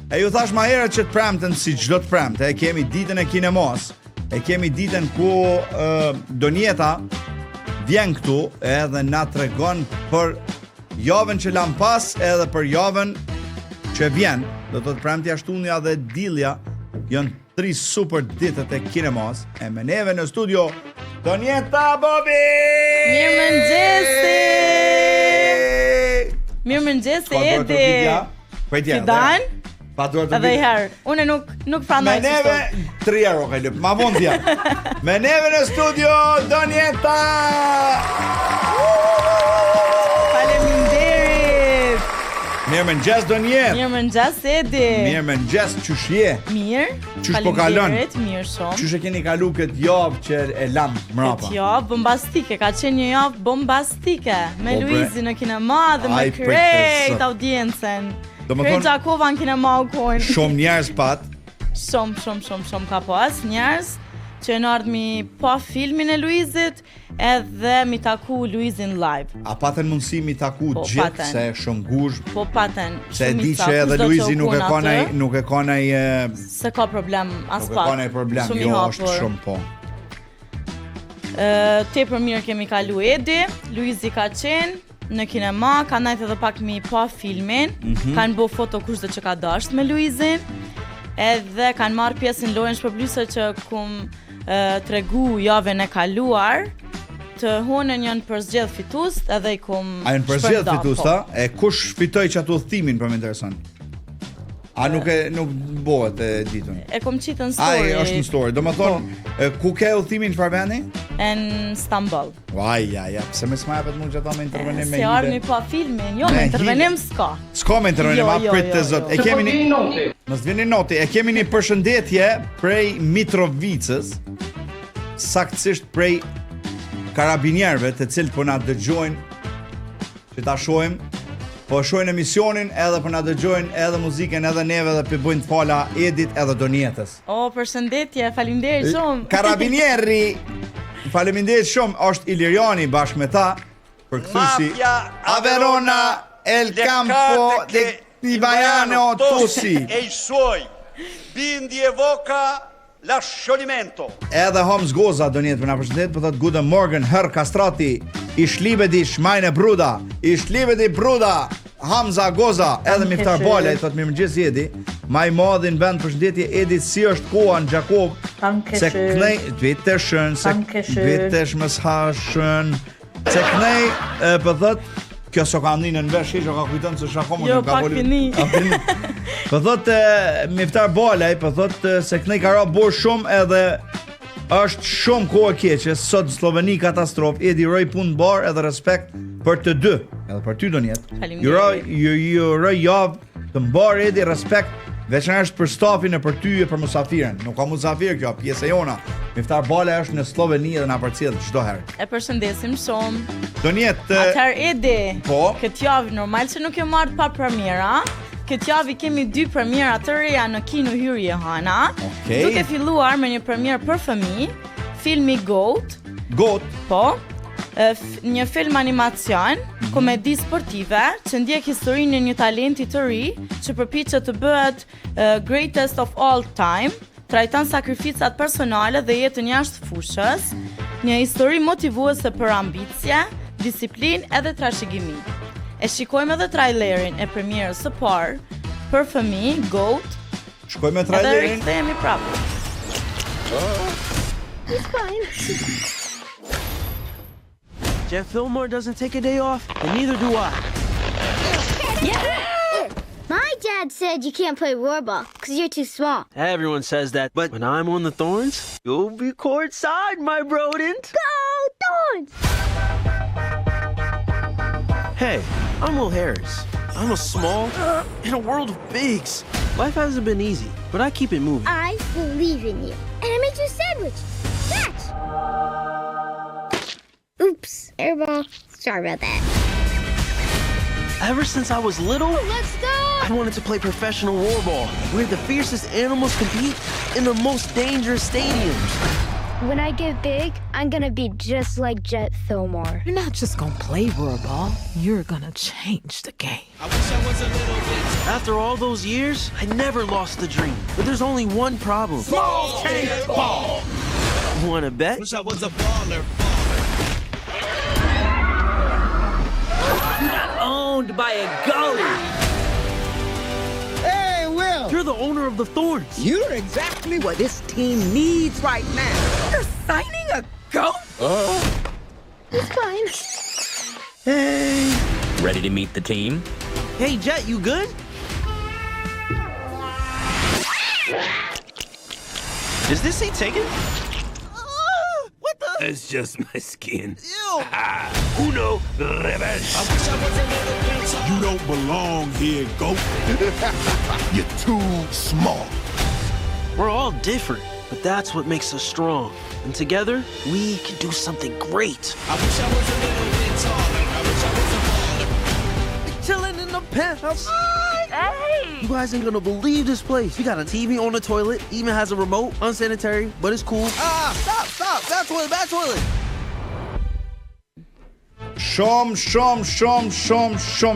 E ju thash ma herët që të premten si çdo të premte, e kemi ditën e kinemos, e kemi ditën ku Donjeta vjen këtu edhe na tregon për javën që lam pas edhe për javën që vjen. Do të premtja, shtunja dhe dilja janë 3 super ditët e kinemos. E me neve në studio Donjeta Bobi! Mirëmëngjesi Edi. Fidan? Edhe herë, unë nuk pranoj. Me neve 3 euro ka lëp, ma vonë t'ja. Me neve në studio Donjeta! Faleminderit. Mirëmëngjes Donjet. Mirëmëngjes Edi. Mirëmëngjes, qysh je? Mirë. Qysh po kalon? Mirë shumë. Qysh e keni kalu këtë javë që e lam mrapa? Këtë javë bombastike, ka qenë një javë bombastike. Me Luizin në kinema dhe me krejt audiencen. Krejt Gjakova në kinema u kojnë. Shumë njerëz pat. Shumë ka pas njerëz që në ardhë mi pa filmin e Luizit edhe mi taku Luizin live. A paten mundësi mi taku gjithë se shumë guzh? Po paten. Se di që edhe Luizi nuk e konaj se ka problem as pak. Nuk e konaj problem, jo është shumë po. Te për mirë kemi kalu Edi, Luizi ka qenë në kinema, ka najtë edhe pak mi pa filmin, kanë bo foto kushtë që ka dasht me Luizin, edhe kanë marrë pjesën lojën shpërblyse që kum tregu javën e kaluar, të honën janë përzgjedh fitus, edhe i kum shpërnda. A janë përzgjedh fitus, ta? E kush fitoj që atu thimin për më interesant? A nuk bëhet e ditën? E kom qitë në story. Ai, është në story. Do më thonë, ku ke udhimin çfarë vendi? Në Stamboll. Ja, pse më smajpet mund që ata me intervenim me hibe? Se armi pa filmin, jo me intervenim s'ka. S'ka me intervenim, a prit të zot. E kemi një noti. Mos vini noti. E kemi një përshëndetje prej Mitrovicës, saktësisht prej karabinierëve, të cilët po na dëgjojnë që ta shohim. Po shojnë emisionin edhe për na dëgjojnë edhe muzikën edhe neve dhe për bëjnë të fala Edit edhe Donjetës. Përshëndetje, faleminderit shumë. Karabinieri, faleminderit shumë, është Iliriani bashkë me ta, përkthyesi Averona, El Campo de Ivaiano Tusi. E i suoi, bindi evoca la scioglimento. Edhe Homs Goza, Donjet për na përshëndet, për thot Guten Morgen, Herr Kastrati, ish libedi shmajne bruda, ish libedi bruda, Hamza Goza, edhe Miftar Bala, i thot mirëmëngjes Edi, ma i madhin vend përshëndetje Edi, si është koha në Gjakov, se kënej, viteshën, se vitesh mëshashën, se kënej, për thot, kjo so ka ndinë në vesh, që ka kujtën se shakomën jo, pak fini. Për thot, Miftar Balaj, për thot, se kënej ka ra borë shumë edhe është shumë kohë keqe, sot Sloveni katastrofë, Edi roj punë barë edhe respekt për të dy, edhe për ty Donjet. Ju roj javë të mbarë Edi, respekt, veçanërisht për stafin e për ty e për musafiren. Nuk ka musafir kjo, pjesë e jona. Miftar Bala është në Sloveni dhe na përcjell çdo herë. E përshëndesim shumë. Donjet, atëherë Edi, po? Këtë javë normal që nuk e marrë pa premiera. Këtë javë kemi 2 premiera të reja në kino hyrje Hana. Duke filluar me një premierë për fëmijë, filmi Goat. Goat? Po. Një film animacion, komedi sportive, që ndjek historinë e një talenti të ri, që përpiqet të bëhet greatest of all time, trajton sakrificat personale dhe jetën jashtë fushës, një histori motivuese për ambicje, disiplinë edhe trashëgimi. E shikojmë edhe trailerin e premierës së parë për fëmijë, Goat. Shikojmë trailerin. Edhe rikthehemi prapë. It's fine. Jeff Fillmore doesn't take a day off, and neither do I. Yeah! My dad said you can't play Roarball because you're too small. Everyone says that, but when I'm on the Thorns, you'll be courtside, my rodent. Go Thorns! Hey, I'm Will Harris. I'm a small in a world of bigs. Life hasn't been easy, but I keep it moving. I believe in you. And I made you a sandwich. Catch! Oops, airball. Sorry about that. Ever since I was little, let's go! I wanted to play professional warball, where the fiercest animals compete in the most dangerous stadiums. When I get big, I'm gonna be just like Jet Fillmore. You're not just gonna play Rollerball, you're gonna change the game. After all those years, I never lost the dream. But there's only one problem. Small change ball. Wanna bet? Wish I was a baller. You got owned by a goalie. Hey, Will! You're the owner of the Thorns. You're exactly what this team needs right now. You're signing a goat? It's fine. Hey. Ready to meet the team? Hey, Jet, you good? Is this seat taken? What the? It's just my skin. Ew. Uno reverse. You don't belong here, goat. You're too small. We're all different, but that's what makes us strong. And together, we can do something great. I wish I was a little bit taller. I wish I was a baller. Chilling in the penthouse. Hey! You guys ain't gonna believe this place. We got a TV on the toilet, even has a remote, unsanitary, but it's cool. Ah, stop, bad toilet. Shumë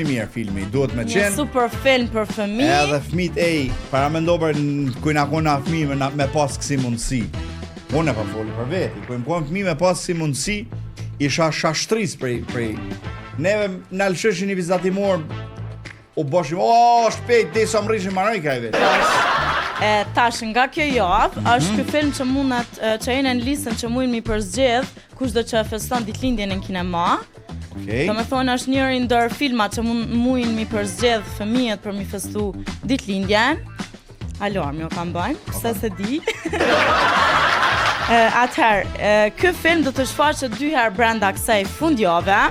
i mirë filmi. Duhet me Një qenë. super film për fëmijë. Edhe fëmijët para mendo për kujna kona fëmijë me pas kësi mundësi. Unë pa foli për veti. Kur më fëmijë me pas kësi mundësi, isha shashtris prej. Neve na lësheshin i vizatimor. U boshim, shpejt dhe sa më rishim maroj ka i vetë. Tash nga kjo javë, është ky film që mundet që jene në listën që mujnë mi përzgjedh kushdo që e feston ditëlindjen në kinema. Okay. Do me thonë është njëri ndër filmat që mujnë mi përzgjedh fëmijët për mi festu ditëlindjen. Alarmi o kam bëjnë, se se di. Atëherë, ky film do të shfaqet 2 herë brenda kësaj fundjavë,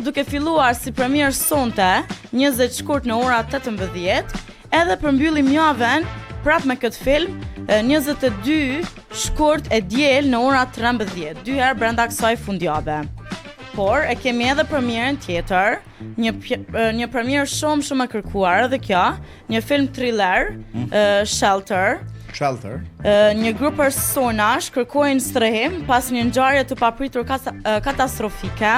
duke filluar si premier sonte, 20 shkurt në ora 18, edhe përmbyllim javën prap me këtë film, 22 shkurt e diel në ora 13, 2 herë brenda kësaj fundjavë. Por e kemi edhe premierën tjetër, një premier shumë e kërkuar edhe kjo, një film thriller, Shelter. Një grup personazh kërkojnë strehim pas një ngjarje të papritur katastrofike.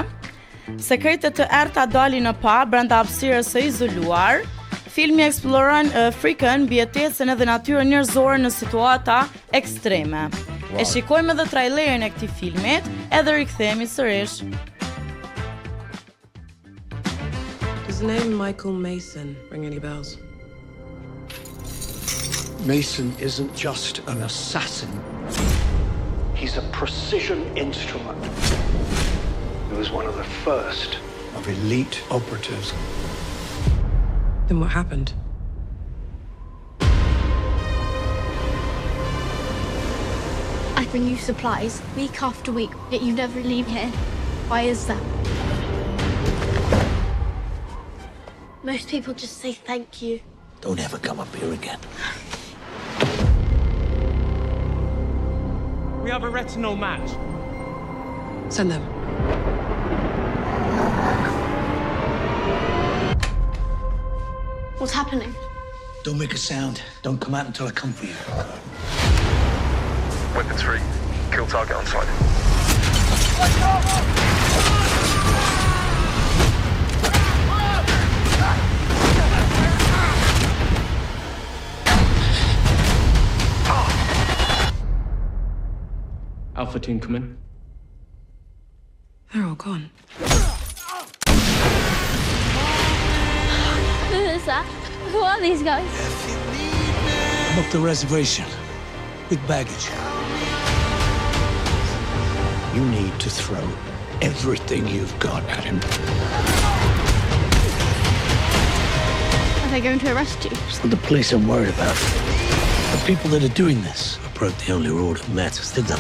Sekretet të errta dalin në pa brenda hapësirës së izoluar. Filmi eksploron frikën, mbijetesën edhe natyrën njerëzore në situata ekstreme. Wow. E shikojmë edhe trailerin e këtij filmit, edhe rikthehemi sërish. Does the name Michael Mason ring any bells? Mason isn't just an assassin. He's a precision instrument. He was one of the first of elite operatives. Then what happened? I bring you supplies week after week, yet you never leave here. Why is that? Most people just say thank you. Don't ever come up here again. We have a retinol match. Send them. What's happening? Don't make a sound. Don't come out until I come for you. Weapons free. Kill target on sight. Alpha team, come in. They're all gone. Who is that? Who are these guys? Book the reservation with baggage. You need to throw everything you've got at him. Are they going to arrest you? It's not the police I'm worried about. The people that are doing this broke the only rule that matters, did they?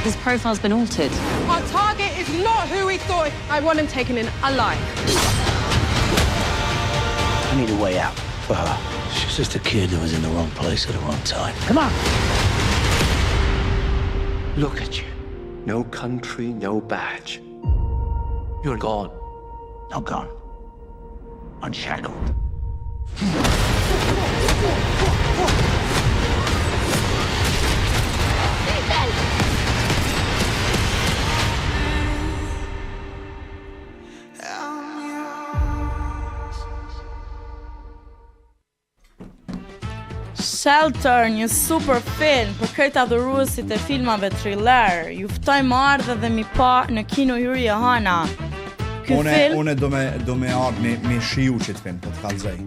His profile's been altered. Our target is not who we thought. I want him taken in alive. I need a way out for her. She's just a kid who was in the wrong place at the wrong time. Come on! Look at you. No country, no badge. You're gone. Not gone. Unshackled. Shelter, një super film për krejt adhuruesit e filmave thriller. Ju ftoj më ardhe dhe mi pa në kino Yuri Johana. Unë do me ardhë me shiu që të film, po të kallëzoj.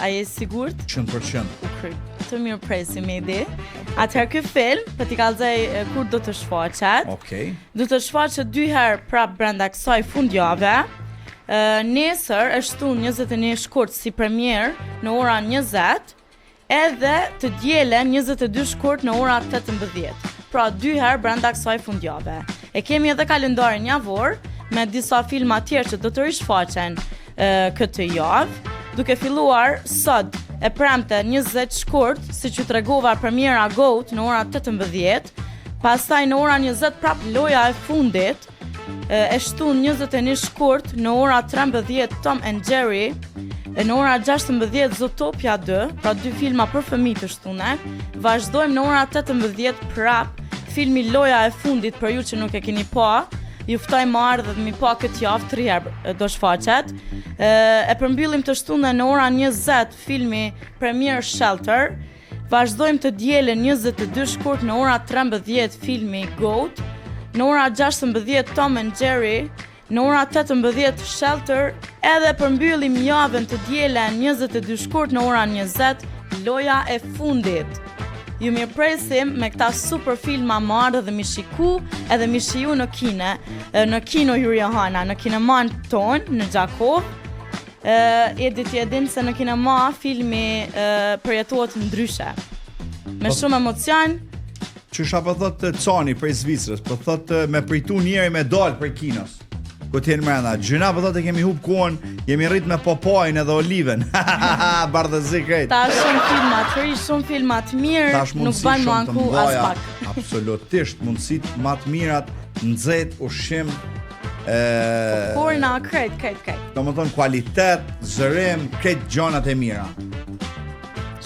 A je sigurt? 100%. Të mirë presim me ide. Atëherë ky film, po t'i kallëzoj kur do të shfaqet. Okej. Do të shfaqet 2 herë prap brenda kësaj fundjave. Nesër është shtunë 21 shkurt si premier në ora 20, edhe të dielen 22 shkurt në ora 18. Pra 2 herë brenda kësaj fundjave. E kemi edhe kalendarin javor me disa filma tjerë që do të rishfaqen këtë javë, duke filluar sot e premte 20 shkurt, siç ju tregova premiera GOAT në ora 18, pastaj në ora 20 prap loja e fundit. E shtun 21 shkurt në ora 13 Tom and Jerry, në ora 16 Zootopia 2, pra 2 filma për fëmijë të shtunë. Vazhdojmë në ora 18 prap filmi Loja e fundit për ju që nuk e keni pa. Ju ftoj më ardhe dhe mi pa këtë javë 3 herë do shfaqet. E përmbyllim të shtunë në ora 20 filmi Premier Shelter. Vazhdojmë të dielen 22 shkurt në ora 13 filmi GOAT. Në ora 16 Tom and Jerry, në ora 18 Shelter, edhe përmbyllim javën të dielen 22 shkurt në ora 20 Loja e fundit. Ju mirëpresim me këta super filma më ardhe dhe mi shiku edhe mi shiju në kino Yuri Johana, në kineman ton në Gjakov. Edit i edin se në kinema filmi përjetohet ndryshe. Me shumë emocion. Qysha po thot Cani prej Zvicrës, po thot me pritu njeri me dalë prej kinos. Ku t'jenë mrena, gjyna po thot e kemi hub kohën, jemi rrit me popajnë edhe oliven. Bardhëzi krejt. Ta shumë filmat mirë, nuk bajnë më anku as pak. Absolutisht, mundësit ma të mirat, nxet, ushqim. Korna, krejt. Do më thonë kualitet, zërim, krejt gjonat e mira.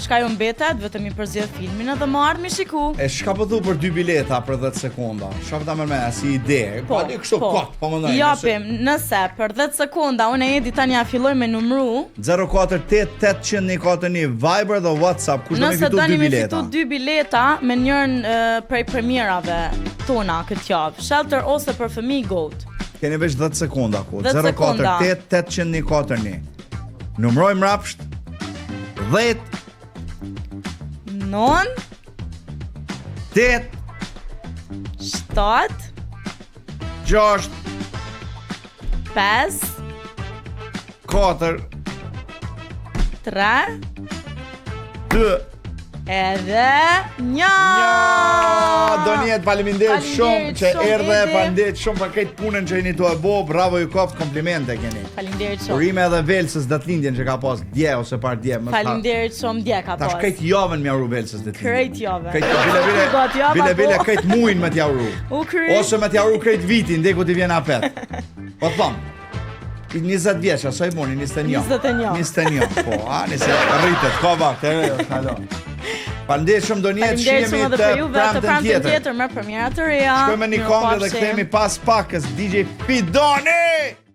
Shka ju mbetet, vetëm i përzjedh filmin edhe më ardh mi shiku. E shka po thu për 2 bileta për 10 sekonda? Shka po ta mërmena si ide? Po, japim, nëse për 10 sekonda, unë e Edi tani a filloj me numru 048-841 Viber dhe WhatsApp, kush do me fitu 2 bileta? Nëse dani me fitu 2 bileta me njërën prej premierave tona këtë javë, Shelter ose për fëmijë GOAT. Keni veç 10 sekonda ku, 048-841. Numrojmë rapsht 10 9 8 7 6 5 4 3 2 edhe 1. Doniet, faleminderit shumë që erdhe, faleminderit shumë për këtë punën që jeni tu e bo, bravo ju koft, komplimente keni. Faleminderit shumë. Urime edhe Velsës datëlindjen që ka pas dje ose par dje. Faleminderit shumë, dje ka pas. Tash këtë javën më uru Velsës datëlindjen. Krejt javën. Bile këtë muin me t'ja uru. Ose me t'ja uru këtë vitin, ndeku t'i vjen apet. Po thon. 20 vjeç, sa i boni 21. 21, po, nëse rritet, ka vakt, kalon. Faleminderit shumë Doniet, shihemi të premten tjetër me premiera të reja. Shkojmë një këngë dhe kthehemi pas pakës DJ Fidoni.